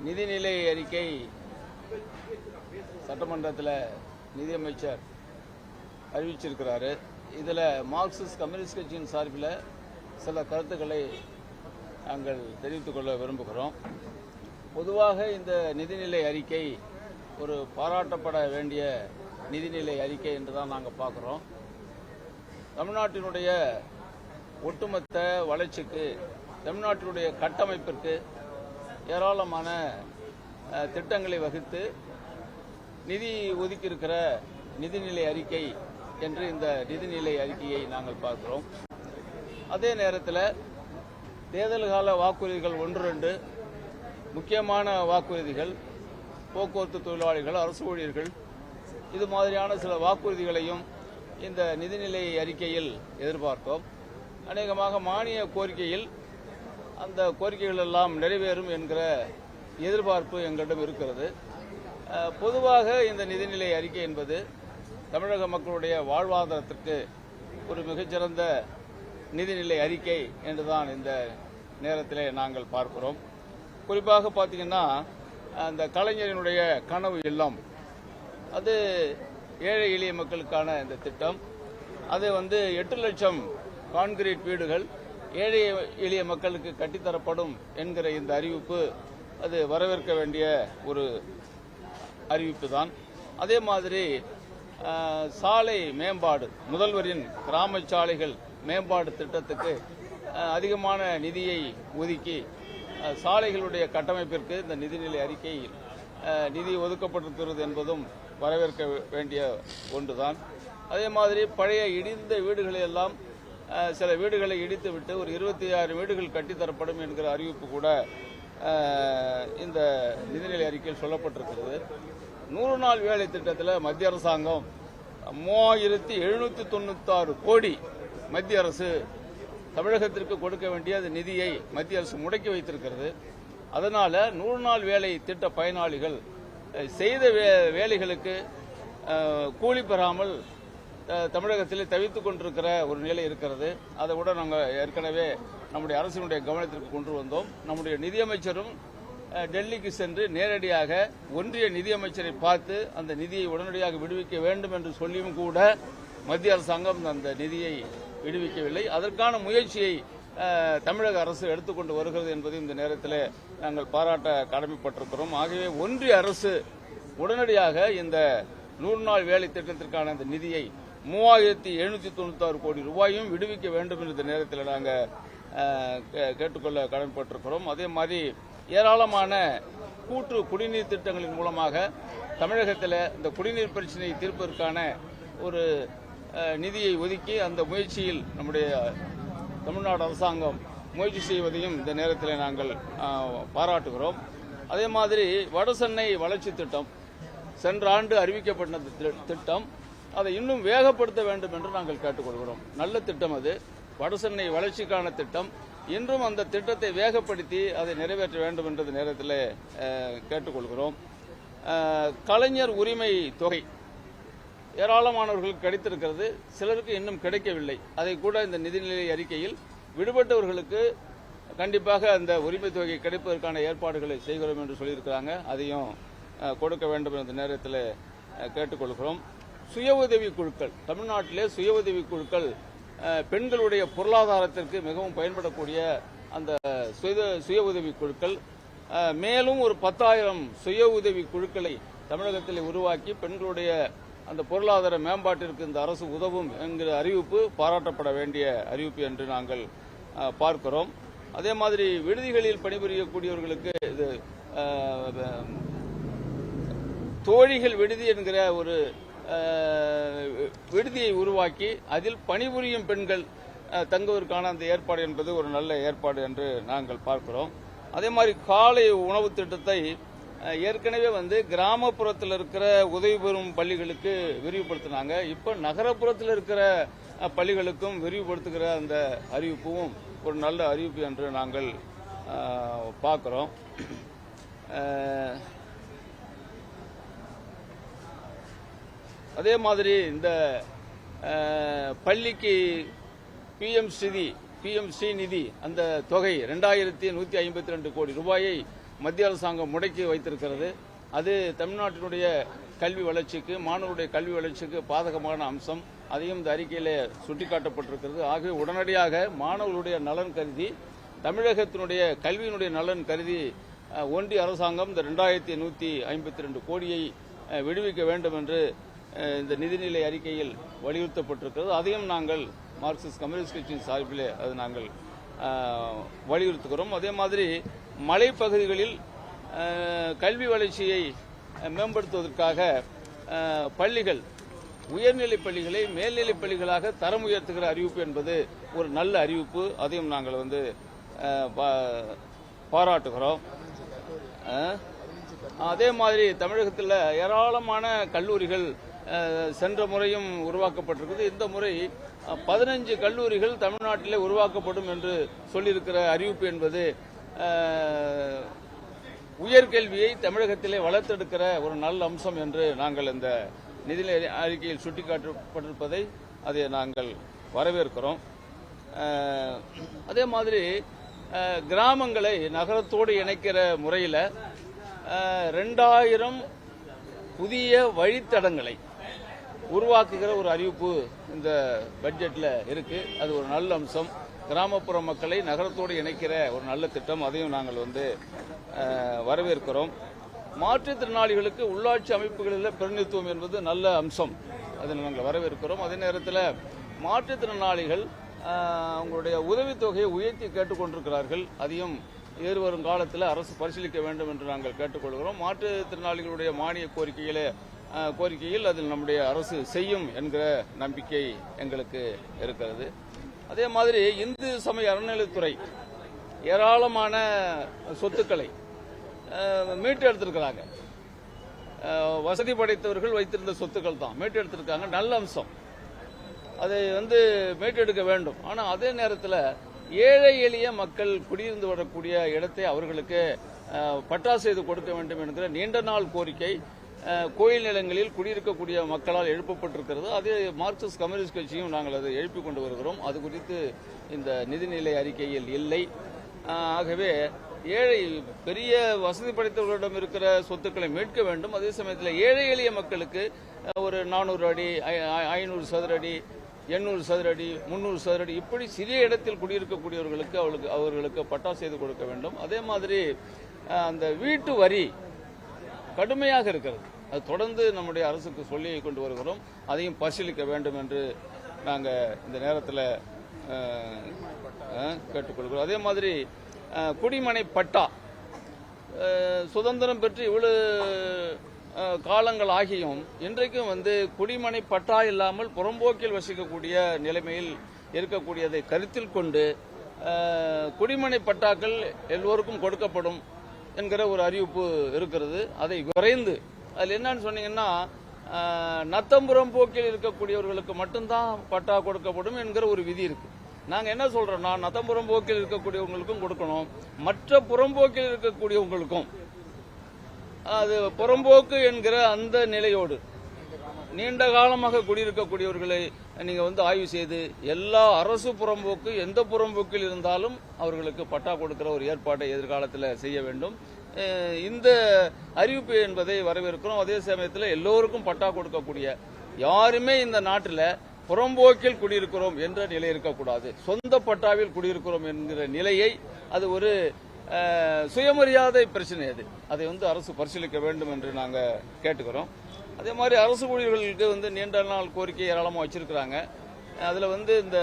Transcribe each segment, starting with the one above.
நிதிநிலை அறிக்கை சட்டமன்றத்தில் நிதியமைச்சர் அறிவிச்சிருக்கிறாரு. இதில் மார்க்சிஸ்ட் கம்யூனிஸ்ட் கட்சியின் சார்பில் சில கருத்துக்களை நாங்கள் தெரிவித்துக் கொள்ள விரும்புகிறோம். பொதுவாக இந்த நிதிநிலை அறிக்கை ஒரு பாராட்டப்பட வேண்டிய நிதிநிலை அறிக்கை என்று தான் நாங்கள் பார்க்குறோம். தமிழ்நாட்டினுடைய ஒட்டுமொத்த வளர்ச்சிக்கு, தமிழ்நாட்டினுடைய கட்டமைப்பிற்கு ஏராளமான திட்டங்களை வகுத்து நிதி ஒதுக்கியிருக்கிற நிதிநிலை அறிக்கை என்று இந்த நிதிநிலை அறிக்கையை நாங்கள் பார்க்கிறோம். அதே நேரத்தில் தேர்தல் கால வாக்குறுதிகள் 1-2 முக்கியமான வாக்குறுதிகள், போக்குவரத்து தொழிலாளிகள், அரசு ஊழியர்கள், இது மாதிரியான சில வாக்குறுதிகளையும் இந்த நிதிநிலை அறிக்கையில் எதிர்பார்த்தோம். அநேகமாக மானிய கோரிக்கையில் அந்த கோரிக்கைகள் எல்லாம் நிறைவேறும் என்கிற எதிர்பார்ப்பு எங்களிடம் இருக்கிறது. பொதுவாக இந்த நிதிநிலை அறிக்கை என்பது தமிழக மக்களுடைய வாழ்வாதாரத்திற்கு ஒரு மிகச்சிறந்த நிதிநிலை அறிக்கை என்றுதான் இந்த நேரத்தில் நாங்கள் பார்க்கிறோம். குறிப்பாக பார்த்தீங்கன்னா, அந்த கலைஞரினுடைய கனவு இல்லம், அது ஏழை எளிய மக்களுக்கான இந்த திட்டம், அது 8 லட்சம் கான்கிரீட் வீடுகள் ஏழை எளிய மக்களுக்கு கட்டித்தரப்படும் என்கிற இந்த அறிவிப்பு அது வரவேற்க வேண்டிய ஒரு அறிவிப்பு தான். அதே மாதிரி சாலை மேம்பாடு, முதல்வரின் கிராம சாலைகள் மேம்பாடு திட்டத்துக்கு அதிகமான நிதியை ஒதுக்கி சாலைகளுடைய கட்டமைப்பிற்கு இந்த நிதிநிலை அறிக்கையில் நிதி ஒதுக்கப்பட்டிருக்கிறது என்பதும் வரவேற்க வேண்டிய ஒன்றுதான். அதே மாதிரி பழைய இடிந்த வீடுகளை எல்லாம் சில வீடுகளை இடித்துவிட்டு ஒரு 26 வீடுகள் கட்டித்தரப்படும் என்கிற அறிவிப்பு கூட இந்த நிதிநிலை அறிக்கையில் சொல்லப்பட்டிருக்கிறது. 100 நாள் வேலை திட்டத்தில் மத்திய அரசாங்கம் 3796 கோடி மத்திய அரசு தமிழகத்திற்கு கொடுக்க வேண்டிய அந்த நிதியை மத்திய அரசு முடக்கி வைத்திருக்கிறது. அதனால 100 நாள் வேலை திட்ட பயனாளிகள் செய்த வேலைகளுக்கு கூலி பெறாமல் தமிழகத்தில் தவித்துக் கொண்டிருக்கிற ஒரு நிலை இருக்கிறது. அதை கூட நாங்கள் ஏற்கனவே நம்முடைய அரசினுடைய கவனத்திற்கு கொண்டு வந்தோம். நம்முடைய நிதியமைச்சரும் டெல்லிக்கு சென்று நேரடியாக ஒன்றிய நிதியமைச்சரை பார்த்து அந்த நிதியை உடனடியாக விடுவிக்க வேண்டும் என்று சொல்லியும் கூட மத்திய அரசாங்கம் அந்த நிதியை விடுவிக்கவில்லை. அதற்கான முயற்சியை தமிழக அரசு எடுத்துக்கொண்டு வருகிறது என்பதை இந்த நேரத்தில் நாங்கள் பாராட்ட கடமைப்பட்டிருக்கிறோம். ஆகவே ஒன்றிய அரசு உடனடியாக இந்த 100 நாள் வேலை திட்டத்திற்கான அந்த நிதியை 3796 கோடி ரூபாயும் விடுவிக்க வேண்டும் என்ற நேரத்தில் நாங்கள் கேட்டுக்கொள்ள கடமைப்பட்டிருக்கிறோம். அதே மாதிரி ஏராளமான கூட்டு குடிநீர் திட்டங்களின் மூலமாக தமிழகத்தில் இந்த குடிநீர் பிரச்சினையை தீர்ப்பதற்கான ஒரு நிதியை ஒதுக்கி அந்த முயற்சியில் நம்முடைய தமிழ்நாடு அரசாங்கம் முயற்சி செய்வதையும் இந்த நேரத்தில் நாங்கள் பாராட்டுகிறோம். அதே மாதிரி வடசென்னை வளர்ச்சி திட்டம் சென்ற ஆண்டு அறிவிக்கப்பட்ட திட்டம், அதை இன்னும் வேகப்படுத்த வேண்டும் என்று நாங்கள் கேட்டுக்கொள்கிறோம். நல்ல திட்டம் அது, வடசென்னை வளர்ச்சிக்கான திட்டம். இன்றும் அந்த திட்டத்தை வேகப்படுத்தி அதை நிறைவேற்ற வேண்டும் என்ற நேரத்தில் கேட்டுக்கொள்கிறோம். கலைஞர் உரிமை தொகை ஏராளமானவர்களுக்கு கிடைத்திருக்கிறது, சிலருக்கு இன்னும் கிடைக்கவில்லை. அதை கூட இந்த நிதிநிலை அறிக்கையில் விடுபட்டவர்களுக்கு கண்டிப்பாக அந்த உரிமை தொகை கிடைப்பதற்கான ஏற்பாடுகளை செய்கிறோம் என்று சொல்லியிருக்கிறாங்க. அதையும் கொடுக்க வேண்டும் என்ற நேரத்தில் கேட்டுக்கொள்கிறோம். சுய உதவி குழுக்கள், தமிழ்நாட்டிலே சுய உதவி குழுக்கள் பெண்களுடைய பொருளாதாரத்திற்கு மிகவும் பயன்படக்கூடிய அந்த சுய உதவி குழுக்கள், மேலும் ஒரு 10,000 சுய உதவி குழுக்களை தமிழகத்தில் உருவாக்கி பெண்களுடைய அந்த பொருளாதார மேம்பாட்டிற்கு இந்த அரசு உதவும் என்கிற அறிவிப்பு பாராட்டப்பட வேண்டிய அறிவிப்பு என்று நாங்கள் பார்க்கிறோம். அதே மாதிரி விடுதிகளில் பணிபுரியக்கூடியவர்களுக்கு இது தோழிகள் விடுதி என்கிற ஒரு விடுதியை உருவாக்கி அதில் பணிபுரியும் பெண்கள் தங்குவதற்கான அந்த ஏற்பாடு என்பது ஒரு நல்ல ஏற்பாடு என்று நாங்கள் பார்க்கிறோம். அதே மாதிரி காலை உணவு திட்டத்தை ஏற்கனவே கிராமப்புறத்தில் இருக்கிற உதவி பெறும் பள்ளிகளுக்கு விரிவுபடுத்தினாங்க. இப்போ நகரப்புறத்தில் இருக்கிற பள்ளிகளுக்கும் விரிவுபடுத்துகிற அந்த அறிவிப்பும் ஒரு நல்ல அறிவிப்பு என்று நாங்கள் பார்க்கிறோம். அதே மாதிரி இந்த பள்ளிக்கு பிஎம்சி நிதி அந்த தொகை 2152 கோடி ரூபாயை மத்திய அரசாங்கம் முடக்கி வைத்திருக்கிறது. அது தமிழ்நாட்டினுடைய கல்வி வளர்ச்சிக்கு, மாணவருடைய கல்வி வளர்ச்சிக்கு பாதகமான அம்சம். அதையும் இந்த அறிக்கையில் சுட்டிக்காட்டப்பட்டிருக்கிறது. ஆகவே உடனடியாக மாணவர்களுடைய நலன் கருதி, தமிழகத்தினுடைய கல்வியினுடைய நலன் கருதி ஒன்றிய அரசாங்கம் இந்த 2152 கோடியை விடுவிக்க வேண்டும் என்று இந்த நிதிநிலை அறிக்கையில் வலியுறுத்தப்பட்டிருக்கிறது. அதையும் நாங்கள் மார்க்சிஸ்ட் கம்யூனிஸ்ட் கட்சியின் சார்பிலே அது நாங்கள் வலியுறுத்துகிறோம். அதே மாதிரி மலைப்பகுதிகளில் கல்வி வளர்ச்சியை மேம்படுத்துவதற்காக பள்ளிகள், உயர்நிலைப் பள்ளிகளை மேல்நிலைப் பள்ளிகளாக தரம் உயர்த்துகிற அறிவிப்பு என்பது ஒரு நல்ல அறிவிப்பு. அதையும் நாங்கள் பாராட்டுகிறோம். அதே மாதிரி தமிழகத்தில் ஏராளமான கல்லூரிகள் சென்ற முறையும் உருவாக்கப்பட்டிருக்கிறது. இந்த முறை 15 கல்லூரிகள் தமிழ்நாட்டிலே உருவாக்கப்படும் என்று சொல்லியிருக்கிற அறிவிப்பு என்பது உயர்கல்வியை தமிழகத்திலே வளர்த்தெடுக்கிற ஒரு நல்ல அம்சம் என்று நாங்கள் இந்த நிதிநிலை அறிக்கையில் சுட்டிக்காட்டப்பட்டிருப்பதை அதை நாங்கள் வரவேற்கிறோம். அதே மாதிரி கிராமங்களை நகரத்தோடு இணைக்கிற முறையில் 2000 புதிய வழித்தடங்களை உருவாக்குகிற ஒரு அறிவிப்பு இந்த பட்ஜெட்டில் இருக்கு. அது ஒரு நல்ல அம்சம். கிராமப்புற மக்களை நகரத்தோடு இணைக்கிற ஒரு நல்ல திட்டம். அதையும் நாங்கள் வரவேற்கிறோம். மாற்றுத்திறனாளிகளுக்கு உள்ளாட்சி அமைப்புகளில் பிரதிநிதித்துவம் என்பது நல்ல அம்சம். அதை நாங்கள் வரவேற்கிறோம். அதே நேரத்தில் மாற்றுத்திறனாளிகள் அவங்களுடைய உதவித்தொகையை உயர்த்தி கேட்டுக்கொண்டிருக்கிறார்கள். அதையும் எதிர்வரும் காலத்தில் அரசு பரிசீலிக்க வேண்டும் என்று நாங்கள் கேட்டுக்கொள்கிறோம். மாற்றுத்திறனாளிகளுடைய மானிய கோரிக்கையில் அதில் நம்முடைய அரசு செய்யும் என்கிற நம்பிக்கை எங்களுக்கு இருக்கிறது. அதே மாதிரி இந்து சமய அறநிலைத்துறை ஏராளமான சொத்துக்களை மீட்டெடுத்திருக்கிறாங்க. வசதி படைத்தவர்கள் வைத்திருந்த சொத்துக்கள் தான் மீட்டெடுத்திருக்காங்க. நல்ல அம்சம். அதை மீட்டெடுக்க வேண்டும். ஆனால் அதே நேரத்தில் ஏழை எளிய மக்கள் குடியிருந்து வரக்கூடிய இடத்தை அவர்களுக்கு பட்டா செய்து கொடுக்க வேண்டும் என்கிற நீண்ட நாள் கோரிக்கை கோயில் நிலங்களில் குடியிருக்கக்கூடிய மக்களால் எழுப்பப்பட்டிருக்கிறது. அதே மார்க்சிஸ்ட் கம்யூனிஸ்ட் கட்சியும் நாங்கள் அதை எழுப்பிக் கொண்டு வருகிறோம். அது குறித்து இந்த நிதிநிலை அறிக்கையில் இல்லை. ஆகவே பெரிய வசதி படைத்தவர்களிடம் இருக்கிற சொத்துக்களை மீட்க வேண்டும். அதே சமயத்தில் ஏழை எளிய மக்களுக்கு ஒரு 400 அடி, 500 சதுர அடி, 800 சதுர அடி, 300 சதுர அடி, இப்படி சிறிய இடத்தில் குடியிருக்கக்கூடியவர்களுக்கு அவர்களுக்கு பட்டா செய்து கொடுக்க வேண்டும். அதே மாதிரி அந்த வீட்டு வரி கடுமையாக இருக்கிறது. அது தொடர்ந்து நம்முடைய அரசுக்கு சொல்லி கொண்டு வருகிறோம். அதையும் பரிசீலிக்க வேண்டும் என்று நாங்கள் இந்த நேரத்தில் கேட்டுக்கொள்கிறோம். அதே மாதிரி குடிமனை பட்டா சுதந்திரம் பெற்று இவ்வளவு காலங்கள் ஆகியும் இன்றைக்கும் குடிமனை பட்டா இல்லாமல் புறம்போக்கில் வசிக்கக்கூடிய நிலைமையில் இருக்கக்கூடியதை கருத்தில் கொண்டு குடிமனை பட்டாக்கள் எல்லோருக்கும் கொடுக்கப்படும் என்கிற ஒரு அறிவிப்பு இருக்கிறது. அதை விரைந்து அதில் என்னன்னு சொன்னீங்கன்னா நத்தம்புறம் போக்கில் இருக்கக்கூடியவர்களுக்கு மட்டும்தான் பட்டா கொடுக்கப்படும் என்கிற ஒரு விதி இருக்கு. நாங்கள் என்ன சொல்றோம்னா நத்தம்புறம் போக்கில் இருக்கக்கூடியவங்களுக்கும் கொடுக்கணும், மற்ற புறம்போக்கில் இருக்கக்கூடியவங்களுக்கும். அது புறம்போக்கு என்கிற அந்த நிலையோடு நீண்ட காலமாக குடியிருக்கக்கூடியவர்களை நீங்க ஆய்வு செய்து எல்லா அரசு புறம்போக்கு எந்த புறம்போக்கில் இருந்தாலும் அவர்களுக்கு பட்டா கொடுக்கிற ஒரு ஏற்பாட்டை எதிர்காலத்தில் செய்ய வேண்டும். இந்த அறிவிப்பு என்பதை வரவேற்கிறோம். அதே சமயத்தில் எல்லோருக்கும் பட்டா கொடுக்கக்கூடிய, யாருமே இந்த நாட்டில் புறம்போக்கில் குடியிருக்கிறோம் என்ற நிலை இருக்கக்கூடாது. சொந்த பட்டாவில் குடியிருக்கிறோம் என்கிற நிலையை, அது ஒரு சுயமரியாதை பிரச்சனை. அதை அரசு பரிசீலிக்க வேண்டும் என்று நாங்கள் கேட்டுக்கிறோம். அதே மாதிரி அரசு ஊழியர்களுக்கு நீண்ட நாள் கோரிக்கை ஏராளமாக வச்சிருக்கிறாங்க. அதில் இந்த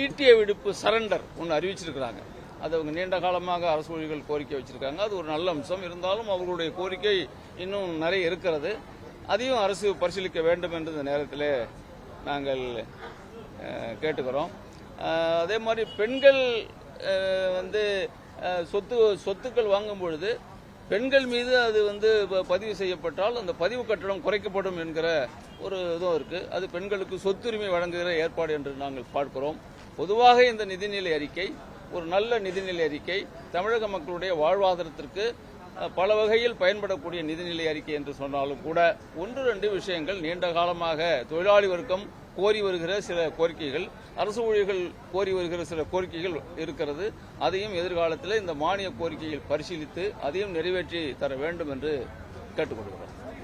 ஈட்டிய விடுப்பு சரண்டர் ஒன்று அறிவிச்சிருக்கிறாங்க. அது அவங்க நீண்ட காலமாக அரசு ஊழியர்கள் கோரிக்கை வச்சிருக்காங்க. அது ஒரு நல்ல அம்சம். இருந்தாலும் அவர்களுடைய கோரிக்கை இன்னும் நிறைய இருக்கிறது. அதையும் அரசு பரிசீலிக்க வேண்டும் என்று இந்த நேரத்தில் நாங்கள் கேட்டுக்கிறோம். அதே மாதிரி பெண்கள் சொத்துக்கள் வாங்கும் பொழுது பெண்கள் மீது அது பதிவு செய்யப்பட்டால் அந்த பதிவு கட்டணம் குறைக்கப்படும் என்கிற ஒரு இதுவும் இருக்கு. அது பெண்களுக்கு சொத்துரிமை வழங்குகிற ஏற்பாடு என்று நாங்கள் பார்க்கிறோம். பொதுவாக இந்த நிதிநிலை அறிக்கை ஒரு நல்ல நிதிநிலை அறிக்கை. தமிழக மக்களுடைய வாழ்வாதாரத்திற்கு பல வகையில் பயன்படக்கூடிய நிதிநிலை அறிக்கை என்று சொன்னாலும் கூட 1-2 விஷயங்கள் நீண்ட காலமாக தொழிலாளி வர்க்கம் கோரி வருகிற சில கோரிக்கைகள் அரசு ஊழியர்கள் கோரி வருகிற சில கோரிக்கைகள் இருக்கிறது. அதையும் எதிர்காலத்தில் இந்த மானிய கோரிக்கையில் பரிசீலித்து அதையும் நிறைவேற்றி தர வேண்டும் என்று கேட்டுக்கொள்கிறோம்.